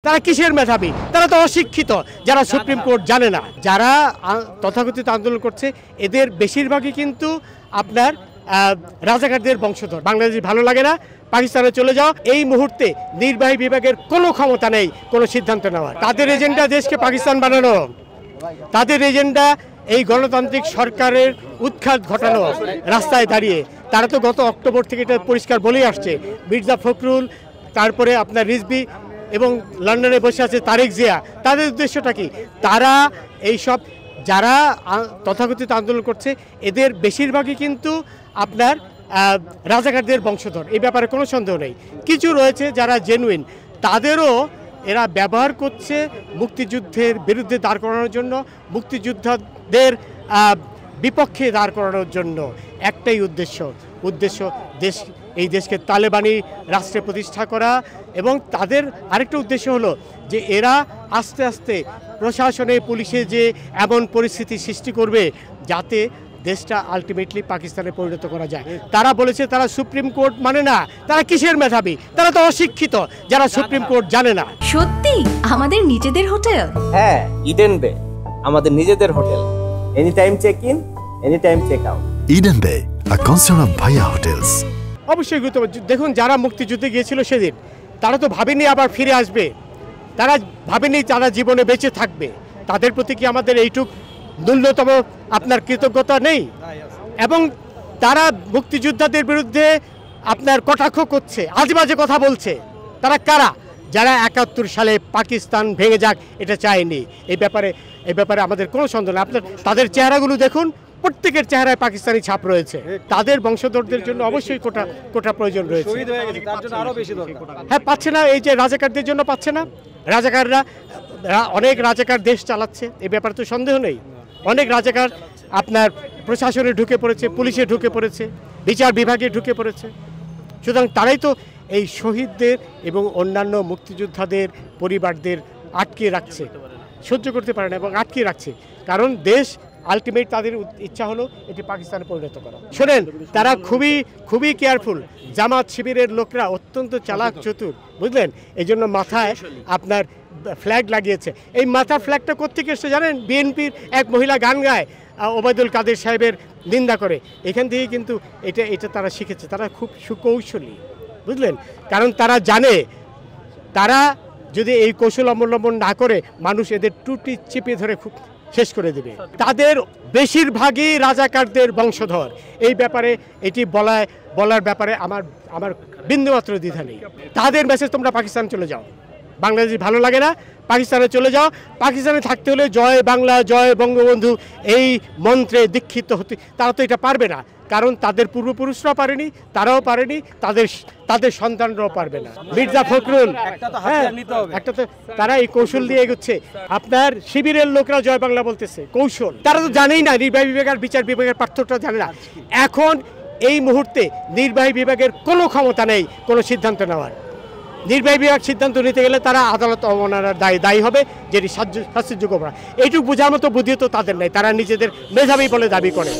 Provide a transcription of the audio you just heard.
তারা কিসের মেধাবী? তারা তো অশিক্ষিত, যারা সুপ্রিম কোর্ট জানে না। যারা তথাকথিত আন্দোলন করছে এদের বেশিরভাগই কিন্তু আপনার রাজাকারদের বংশধর। বাংলাদেশ ভালো লাগে না, পাকিস্তানে চলে যাও। এই মুহূর্তে নির্বাহী বিভাগের কোনো ক্ষমতা নেই কোনো সিদ্ধান্ত নেওয়ার। তাদের এজেন্ডা দেশকে পাকিস্তান বানানো, তাদের এজেন্ডা এই গণতান্ত্রিক সরকারের উৎখাত ঘটানো। রাস্তায় দাঁড়িয়ে তারা তো গত অক্টোবর থেকে এটা পরিষ্কার বলেই আসছে। মির্জা ফখরুল, তারপরে আপনার রিজভী এবং লন্ডনে বসে আছে তারেক জিয়া, তাদের উদ্দেশ্যটা কি? তারা এইসব যারা তথাকথিত আন্দোলন করছে এদের বেশিরভাগই কিন্তু আপনার রাজাকারদের বংশধর। এই ব্যাপারে কোনো সন্দেহ নেই। কিছু রয়েছে যারা জেনুইন, তাদেরও এরা ব্যবহার করছে মুক্তিযুদ্ধের বিরুদ্ধে দাঁড় করানোর জন্য, মুক্তিযোদ্ধাদের বিপক্ষে দাঁড় করানোর জন্য। একটাই উদ্দেশ্য এই দেশকে তালেবানি রাষ্ট্রে প্রতিষ্ঠা করা। এবং তাদের আরেকটা উদ্দেশ্য হলো যে এরা আস্তে আস্তে প্রশাসনে, পুলিশে যে এমন পরিস্থিতি সৃষ্টি করবে যাতে দেশটা আলটিমেটলি পাকিস্তানে পরিণত করা যায়। তারা বলেছে তারা সুপ্রিম কোর্ট মানে না। তারা কিসের মেধাবী? তারা তো অশিক্ষিত, যারা সুপ্রিম কোর্ট জানে না। সত্যি আমাদের নিজেদের হোটেল? হ্যাঁ, ইডেন বে আমাদের নিজেদের হোটেল। Any time check in, any time check out. Eden Bay, a concern of Bhaiya Hotels. অবশ্যই গুরুত্বপূর্ণ। দেখুন, যারা মুক্তিযুদ্ধে গিয়েছিল সেদিন, তারা তো ভাবেনি আবার ফিরে আসবে, তারা ভাবেনি তারা জীবনে বেঁচে থাকবে। তাদের প্রতি কি আমাদের এইটুক ন্যূনতম আপনার কৃতজ্ঞতা নেই? এবং তারা মুক্তিযোদ্ধাদের বিরুদ্ধে আপনার কটাক্ষ করছে, আজেবাজে কথা বলছে। তারা কারা? যারা ৭১ সালে পাকিস্তান ভেঙে যাক এটা চায়নি। এই ব্যাপারে আমাদের কোনো সন্দেহ নেই। আপনার তাদের চেহারাগুলো দেখুন, প্রত্যেকের চেহারায় পাকিস্তানি ছাপ রয়েছে। তাদের বংশধরদের জন্য অবশ্যই কোটা প্রয়োজন রয়েছে। হ্যাঁ, পাচ্ছে না। এই যে রাজাকারদের জন্য পাচ্ছে না। রাজাকাররা, অনেক রাজাকার দেশ চালাচ্ছে, এই ব্যাপারে তো সন্দেহ নেই। অনেক রাজাকার আপনার প্রশাসনে ঢুকে পড়েছে, পুলিশে ঢুকে পড়েছে, বিচার বিভাগে ঢুকে পড়েছে। সুতরাং তারাই তো এই শহীদদের এবং অন্যান্য মুক্তিযোদ্ধাদের পরিবারদের আটকে রাখছে, সহ্য করতে পারে না এবং আটকে রাখছে। কারণ দেশ আলটিমেট তাদের ইচ্ছা হলো এটি পাকিস্তানে পরিণত করা। শোনেন, তারা খুবই কেয়ারফুল। জামাত শিবিরের লোকরা অত্যন্ত চালাক চতুর, বুঝলেন? এই জন্য মাথায় আপনার ফ্ল্যাগ লাগিয়েছে। এই মাথার ফ্ল্যাগটা কোত্থেকে এসছে জানেন? বিএনপির এক মহিলা গান গায়, ওবায়দুল কাদের সাহেবের নিন্দা করে। এখান থেকে কিন্তু এটা তারা শিখেছে। তারা খুব সুকৌশলী, বুঝলেন? কারণ তারা জানে তারা যদি এই কৌশল অবলম্বন না করে মানুষ এদের টুটি চিপে ধরে খুব শেষ করে দেবে। তাদের বেশিরভাগই রাজাকারদের বংশধর। এই ব্যাপারে এটি বলার ব্যাপারে আমার বিন্দুমাত্র দ্বিধা নেই। তাদের মেসেজ, তোমরা পাকিস্তান চলে যাও। বাংলাদেশ ভালো লাগে না, পাকিস্তানে চলে যাও। পাকিস্তানে থাকতে হলে জয় বাংলা, জয় বঙ্গবন্ধু এই মন্ত্রে দীক্ষিত হতে। তারা তো এটা পারবে না, কারণ তাদের পূর্বপুরুষরাও পারেনি, তারাও পারেনি, তাদের সন্তানরাও পারবে না। মির্জা ফখরুল, একটা তো তারা এই কৌশল দিয়ে এগোচ্ছে। আপনার শিবিরের লোকরা জয় বাংলা বলতেছে, কৌশল। তারা তো জানেই না নির্বাহী বিভাগ আর বিচার বিভাগের পার্থক্যটা জানে না। এখন এই মুহূর্তে নির্বাহী বিভাগের কোনো ক্ষমতা নেই কোনো সিদ্ধান্ত নেওয়ার। নির্বাহী বিভাগ সিদ্ধান্ত নিতে গেলে তারা আদালত অবমাননার দায়ী হবে, যেটি শাস্তিযোগ্য অপরাধ। এইটুকু বোঝার মতো বুদ্ধি তো তাদের নেই। তারা নিজেদের মেধাবী বলে দাবি করে।